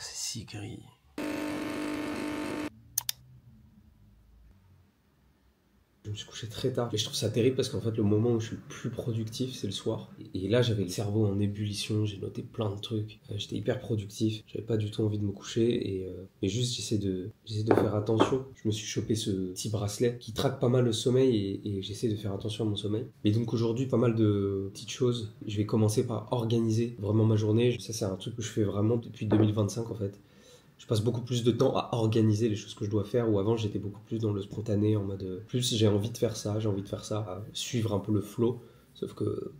C'est si gris. Je me suis couché très tard et je trouve ça terrible parce qu'en fait le moment où je suis le plus productif c'est le soir et là j'avais le cerveau en ébullition, j'ai noté plein de trucs, j'étais hyper productif, j'avais pas du tout envie de me coucher et juste j'essaie de faire attention. Je me suis chopé ce petit bracelet qui traque pas mal le sommeil et j'essaie de faire attention à mon sommeil. Et donc aujourd'hui pas mal de petites choses, je vais commencer par organiser vraiment ma journée. Ça c'est un truc que je fais vraiment depuis 2025 en fait. Je passe beaucoup plus de temps à organiser les choses que je dois faire, où avant j'étais beaucoup plus dans le spontané, en mode plus j'ai envie de faire ça, à suivre un peu le flow, sauf que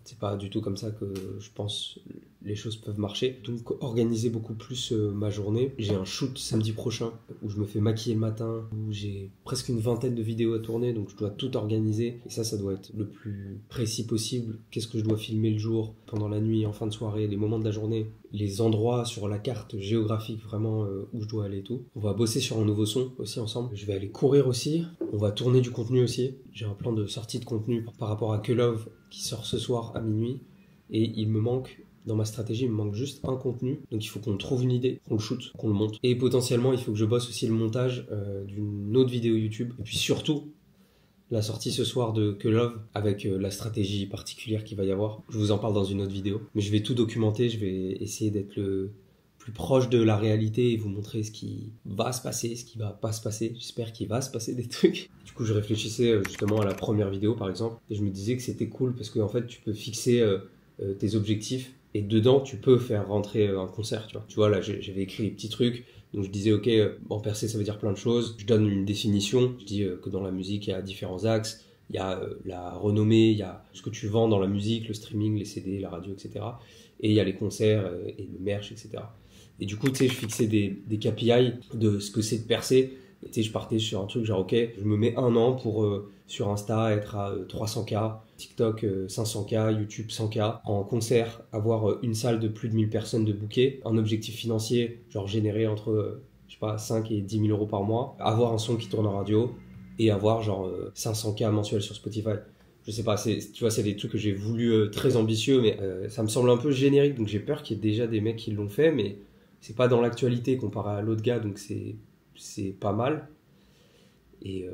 c'est pas du tout comme ça que je pense les choses peuvent marcher. Donc organiser beaucoup plus ma journée. J'ai un shoot samedi prochain où je me fais maquiller le matin, où j'ai presque une vingtaine de vidéos à tourner, donc je dois tout organiser. Et ça doit être le plus précis possible. Qu'est-ce que je dois filmer le jour, pendant la nuit, en fin de soirée, les moments de la journée, les endroits sur la carte géographique vraiment où je dois aller et tout. On va bosser sur un nouveau son aussi ensemble. Je vais aller courir aussi. On va tourner du contenu aussi. J'ai un plan de sortie de contenu par rapport à Que Love qui sort ce soir à minuit. Et il me manque, dans ma stratégie, il me manque juste un contenu. Donc il faut qu'on trouve une idée, qu'on le shoot, qu'on le monte. Et potentiellement, il faut que je bosse aussi le montage d'une autre vidéo YouTube. Et puis surtout, la sortie ce soir de Que Love avec la stratégie particulière qu'il va y avoir. Je vous en parle dans une autre vidéo. Mais je vais tout documenter, je vais essayer d'être le plus proche de la réalité et vous montrer ce qui va se passer, ce qui va pas se passer. J'espère qu'il va se passer des trucs. Du coup, je réfléchissais justement à la première vidéo par exemple. Et je me disais que c'était cool parce qu'en fait, tu peux fixer tes objectifs et dedans, tu peux faire rentrer un concert. Tu vois là, j'avais écrit les petits trucs. Donc je disais, ok, en percé ça veut dire plein de choses. Je donne une définition. Je dis que dans la musique, il y a différents axes. Il y a la renommée, il y a ce que tu vends dans la musique, le streaming, les CD, la radio, etc. Et il y a les concerts et le merch, etc. Et du coup, tu sais, je fixais des KPI de ce que c'est de percer. Et tu sais, je partais sur un truc genre, ok, je me mets un an pour, sur Insta, être à 300K, TikTok 500K, YouTube 100K, en concert, avoir une salle de plus de 1000 personnes de booker, un objectif financier, genre générer entre, je sais pas, 5 et 10 000 euros par mois, avoir un son qui tourne en radio, et avoir genre 500K mensuel sur Spotify. Je sais pas, tu vois, c'est des trucs que j'ai voulu très ambitieux, mais ça me semble un peu générique, donc j'ai peur qu'il y ait déjà des mecs qui l'ont fait, mais c'est pas dans l'actualité comparé à l'autre gars, donc c'est pas mal. Et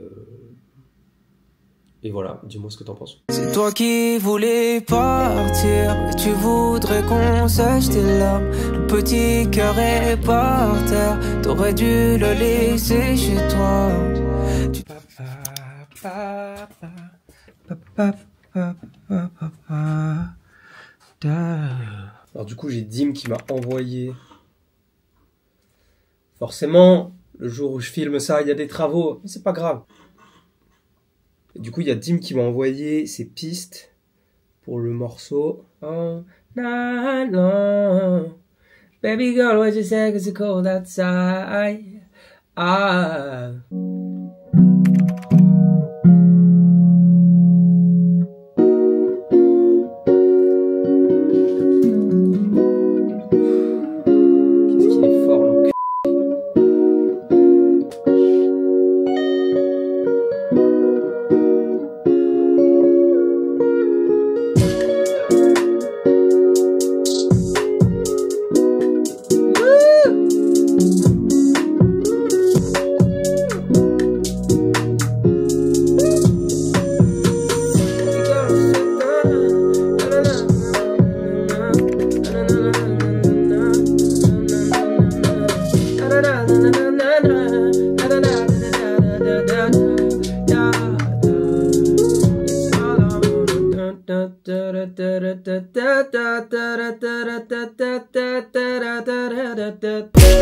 voilà, dis-moi ce que t'en penses. C'est toi qui voulais partir, et tu voudrais qu'on sèche tes larmes. Le petit cœur est par terre, t'aurais dû le laisser chez toi. Alors du coup j'ai Dim qui m'a envoyé. Forcément, le jour où je filme ça, il y a des travaux, mais c'est pas grave. Et du coup il y a Dim qui m'a envoyé ses pistes pour le morceau. Oh, night long. Baby girl, what you say, 'cause it's cold outside. Ah.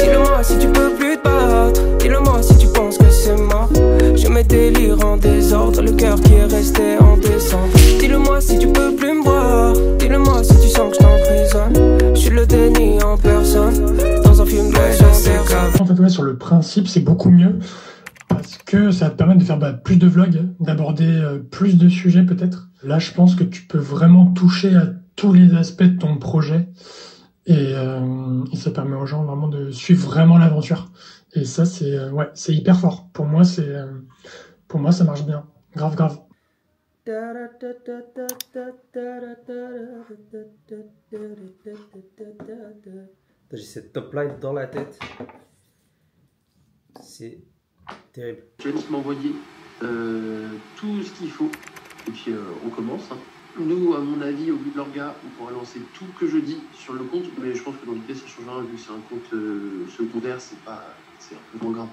Dis-le-moi si tu peux plus te battre, dis-le-moi si tu penses que c'est mort. Je mets tes livres en désordre, le cœur qui est resté en descente. Dis-le-moi si tu peux plus me voir, dis-le-moi si tu sens que je t'emprisonne. Je suis le déni en personne, dans un film de en fait, ouais, sur le principe, c'est beaucoup mieux parce que ça va te permettre de faire plus de vlogs, d'aborder plus de sujets peut-être. Là, je pense que tu peux vraiment toucher à tous les aspects de ton projet et ça permet aux gens vraiment de suivre vraiment l'aventure. Et ça, c'est hyper fort. Pour moi, ça marche bien. Grave. J'ai cette top line dans la tête. C'est terrible. Je vais juste m'envoyer tout ce qu'il faut. Et puis on commence. Hein. Nous, à mon avis, au bout de l'orga, on pourra lancer tout que je dis sur le compte. Mais je pense que dans l'idée, ça ne change rien. Vu que c'est un compte secondaire, c'est un peu moins grave.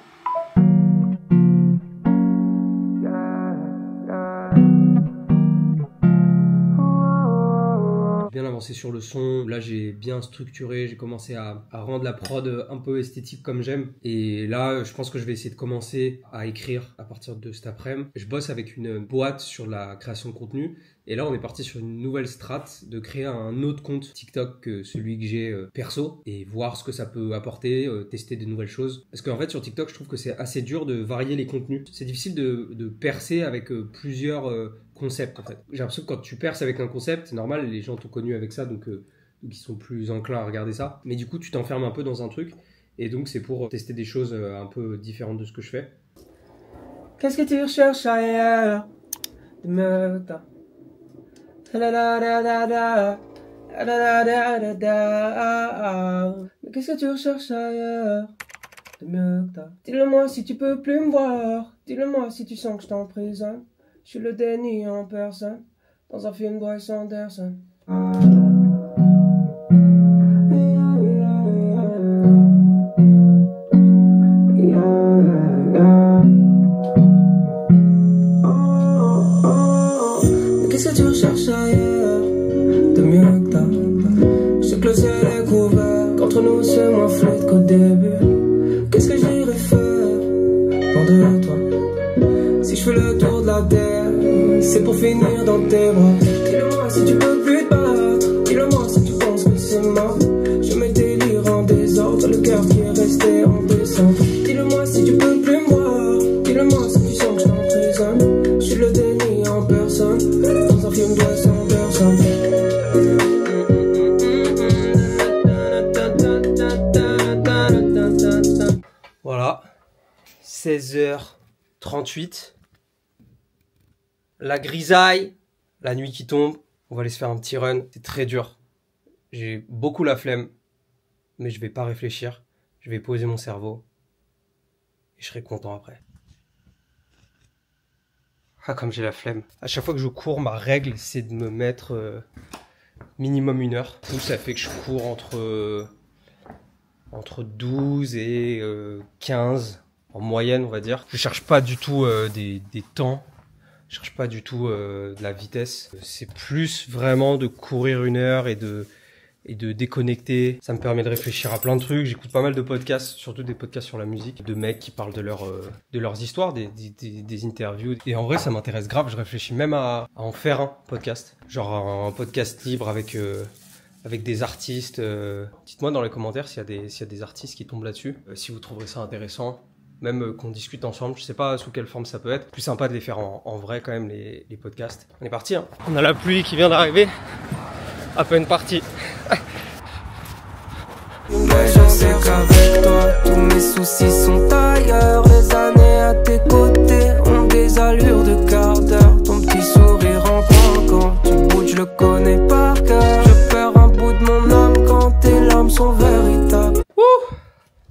Bien avancé sur le son, là j'ai bien structuré, j'ai commencé à rendre la prod un peu esthétique comme j'aime, et là je pense que je vais essayer de commencer à écrire à partir de cet après-midi. Je bosse avec une boîte sur la création de contenu, et là on est parti sur une nouvelle strate de créer un autre compte TikTok que celui que j'ai perso, et voir ce que ça peut apporter, tester des nouvelles choses, parce qu'en fait sur TikTok je trouve que c'est assez dur de varier les contenus, c'est difficile de percer avec plusieurs concept en fait. J'ai l'impression que quand tu perces avec un concept, c'est normal, les gens t'ont connu avec ça, donc ils sont plus enclins à regarder ça. Mais du coup, tu t'enfermes un peu dans un truc, et donc c'est pour tester des choses un peu différentes de ce que je fais. Qu'est-ce que tu recherches ailleurs? De me ta. Mais qu'est-ce que tu recherches ailleurs? De me ta. Dis-le-moi si tu peux plus me voir. Dis-le-moi si tu sens que je t'emprisonne. Je suis le déni en personne, dans un film de Wes Anderson. Mais qu'est-ce que tu recherches ailleurs, de mieux que t'as? Je sais que le ciel est couvert, qu'entre nous c'est moins fluide qu'au début. Qu'est-ce que j'irais faire, loin de toi? Si je fais le tour de la terre, c'est pour finir dans tes bras. Dis-le-moi si tu peux plus te battre. Dis-le-moi si tu penses que c'est mort. Je mets tes délires en désordre, le cœur qui est resté en descente. Dis-le-moi si tu peux plus me voir. Dis-le-moi si tu sens que je t'emprisonne. Je suis le déni en personne, dans un film de Wes Anderson. Voilà, 16h38. La grisaille, la nuit qui tombe, on va aller se faire un petit run. C'est très dur. J'ai beaucoup la flemme, mais je vais pas réfléchir. Je vais poser mon cerveau et je serai content après. Ah, comme j'ai la flemme. À chaque fois que je cours, ma règle, c'est de me mettre minimum 1 heure. Donc ça fait que je cours entre 12 et 15 en moyenne, on va dire. Je cherche pas du tout des temps. Je cherche pas du tout de la vitesse. C'est plus vraiment de courir 1 heure et de déconnecter. Ça me permet de réfléchir à plein de trucs. J'écoute pas mal de podcasts, surtout des podcasts sur la musique, de mecs qui parlent de leurs histoires, des interviews. Et en vrai, ça m'intéresse grave. Je réfléchis même à en faire un podcast. Genre un podcast libre avec des artistes. Dites-moi dans les commentaires s'il y a des artistes qui tombent là-dessus. Si vous trouverez ça intéressant. Même qu'on discute ensemble, je sais pas sous quelle forme ça peut être. Plus sympa de les faire en vrai quand même, les podcasts. On est parti, hein. On a la pluie qui vient d'arriver. À peine parti. Mais je sais qu'avec toi, tous mes soucis sont ailleurs. Les années à tes côtés ont des allures de quart d'heure. Ton petit sourire en coin quand tu bouges, je le connais par cœur. Je perds un bout de mon âme quand tes larmes sont véritables.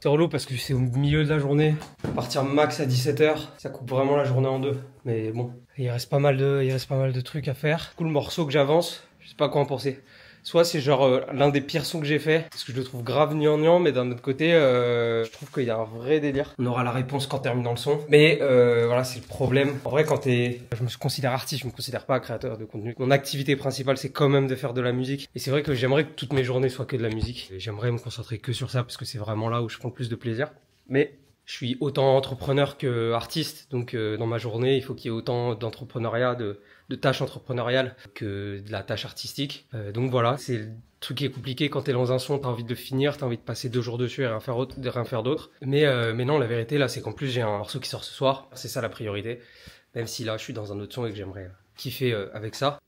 C'est relou parce que c'est au milieu de la journée. Partir max à 17h, ça coupe vraiment la journée en deux. Mais bon, il reste pas mal de trucs à faire. Du coup, le morceau que j'avance, je sais pas quoi en penser. Soit c'est genre l'un des pires sons que j'ai fait, parce que je le trouve grave gnangnan, mais d'un autre côté, je trouve qu'il y a un vrai délire. On aura la réponse quand terminant le son. Mais voilà, c'est le problème. En vrai, je me considère artiste, je me considère pas créateur de contenu. Mon activité principale, c'est quand même de faire de la musique. Et c'est vrai que j'aimerais que toutes mes journées soient que de la musique. Et j'aimerais me concentrer que sur ça, parce que c'est vraiment là où je prends le plus de plaisir. Mais je suis autant entrepreneur que artiste, donc dans ma journée, il faut qu'il y ait autant d'entrepreneuriat, de tâches entrepreneuriales que de la tâche artistique. Donc voilà, c'est le truc qui est compliqué quand t'es dans un son, t'as envie de le finir, t'as envie de passer 2 jours dessus et rien faire d'autre. Mais non, la vérité là, c'est qu'en plus j'ai un morceau qui sort ce soir, c'est ça la priorité. Même si là, je suis dans un autre son et que j'aimerais kiffer avec ça.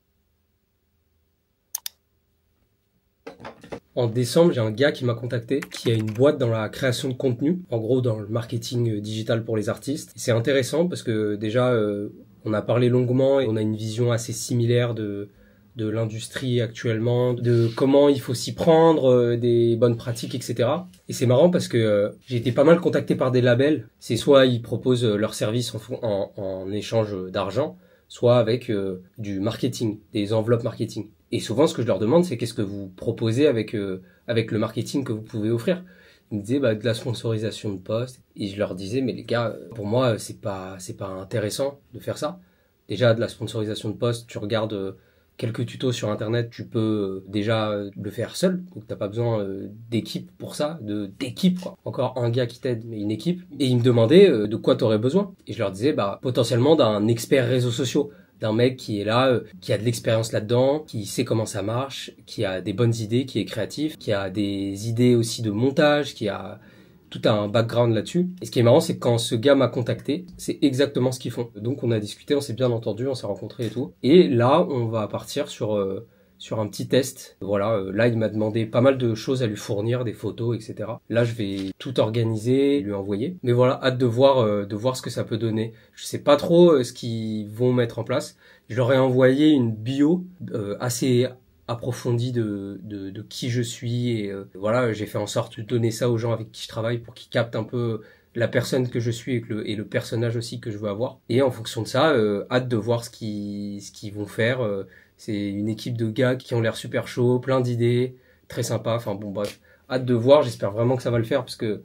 En décembre, j'ai un gars qui m'a contacté, qui a une boîte dans la création de contenu, en gros dans le marketing digital pour les artistes. C'est intéressant parce que déjà, On a parlé longuement et on a une vision assez similaire de l'industrie actuellement, de comment il faut s'y prendre, des bonnes pratiques, etc. Et c'est marrant parce que j'ai été pas mal contacté par des labels. C'est soit ils proposent leurs services en échange d'argent, soit avec du marketing, des enveloppes marketing. Et souvent, ce que je leur demande, c'est qu'est-ce que vous proposez avec le marketing que vous pouvez offrir. Ils me disaient de la sponsorisation de posts. Et je leur disais, mais les gars, pour moi, c'est pas intéressant de faire ça. Déjà, de la sponsorisation de posts, tu regardes quelques tutos sur internet, tu peux déjà le faire seul, donc t'as pas besoin d'équipe pour ça, d'équipe quoi. Encore un gars qui t'aide, mais une équipe. Et ils me demandaient de quoi t'aurais besoin. Et je leur disais potentiellement d'un expert réseaux sociaux, d'un mec qui est là, qui a de l'expérience là-dedans, qui sait comment ça marche, qui a des bonnes idées, qui est créatif, qui a des idées aussi de montage, qui a tout un background là-dessus. Et ce qui est marrant, c'est que quand ce gars m'a contacté, c'est exactement ce qu'ils font. Donc on a discuté, on s'est bien entendu, on s'est rencontrés et tout. Et là, on va partir sur un petit test. Voilà, là il m'a demandé pas mal de choses à lui fournir, des photos, etc. Là, je vais tout organiser et lui envoyer. Mais voilà, hâte de voir ce que ça peut donner. Je sais pas trop ce qu'ils vont mettre en place. Je leur ai envoyé une bio assez approfondie de qui je suis et voilà, j'ai fait en sorte de donner ça aux gens avec qui je travaille pour qu'ils captent un peu la personne que je suis et le personnage aussi que je veux avoir. Et en fonction de ça, hâte de voir ce qu'ils vont faire. C'est une équipe de gars qui ont l'air super chauds, plein d'idées, très sympa. Enfin bon bref, hâte de voir, j'espère vraiment que ça va le faire parce que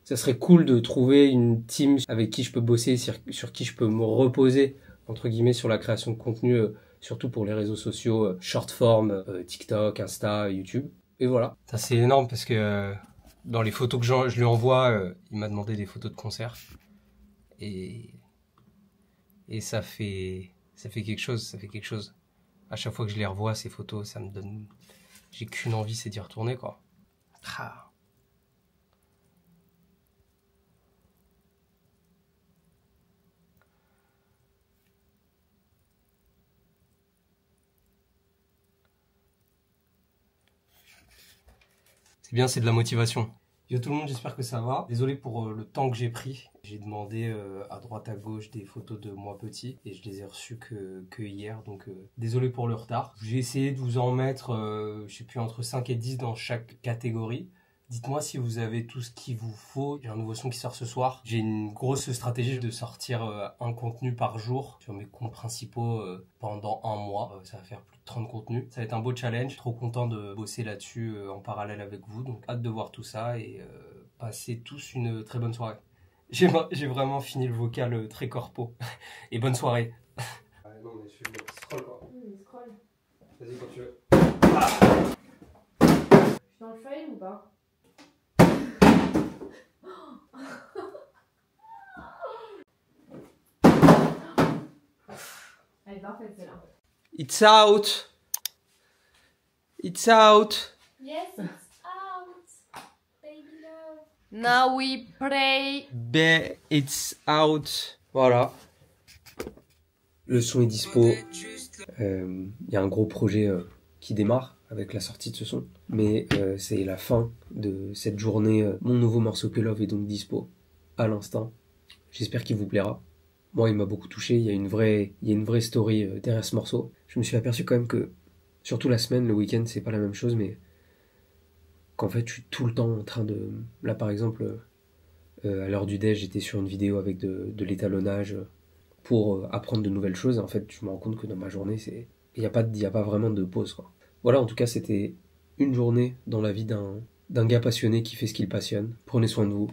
ça serait cool de trouver une team avec qui je peux bosser, sur qui je peux me reposer entre guillemets sur la création de contenu, surtout pour les réseaux sociaux, short form, TikTok, Insta, YouTube. Et voilà. Ça c'est énorme parce que dans les photos que je lui envoie, il m'a demandé des photos de concert. Et ça fait quelque chose, À chaque fois que je les revois, ces photos, ça me donne... J'ai qu'une envie, c'est d'y retourner, quoi. Ah. C'est bien, c'est de la motivation. Yo tout le monde, j'espère que ça va. Désolé pour le temps que j'ai pris. J'ai demandé à droite à gauche des photos de moi petit et je les ai reçues que hier. Donc désolé pour le retard. J'ai essayé de vous en mettre, je sais plus, entre 5 et 10 dans chaque catégorie. Dites-moi si vous avez tout ce qu'il vous faut. J'ai un nouveau son qui sort ce soir. J'ai une grosse stratégie de sortir un contenu par jour sur mes comptes principaux pendant un mois. Ça va faire plus de 30 contenus. Ça va être un beau challenge. Trop content de bosser là-dessus en parallèle avec vous. Donc hâte de voir tout ça et passez tous une très bonne soirée. J'ai vraiment fini le vocal très corpo. Et bonne soirée. Non mais je fais scroll quoi. Scroll. Vas-y quand tu veux. Je suis dans le fail ou pas? Elle est parfaite celle-là. It's out. It's out. Yes, it's out. Baby love. Now we pray. It's out. Voilà. Le son est dispo. Il y a un gros projet qui démarre avec la sortie de ce son. Mais c'est la fin de cette journée. Mon nouveau morceau Que Love est donc dispo à l'instant. J'espère qu'il vous plaira. Moi, il m'a beaucoup touché. Il y a une vraie story derrière ce morceau. Je me suis aperçu quand même que, surtout la semaine, le week-end, c'est pas la même chose, mais qu'en fait, je suis tout le temps en train de... Là, par exemple, à l'heure du déj, j'étais sur une vidéo avec de l'étalonnage pour apprendre de nouvelles choses. Et en fait, je me rends compte que dans ma journée, il y a pas vraiment de pause, quoi. Voilà, en tout cas, c'était une journée dans la vie d'un gars passionné qui fait ce qu'il passionne. Prenez soin de vous.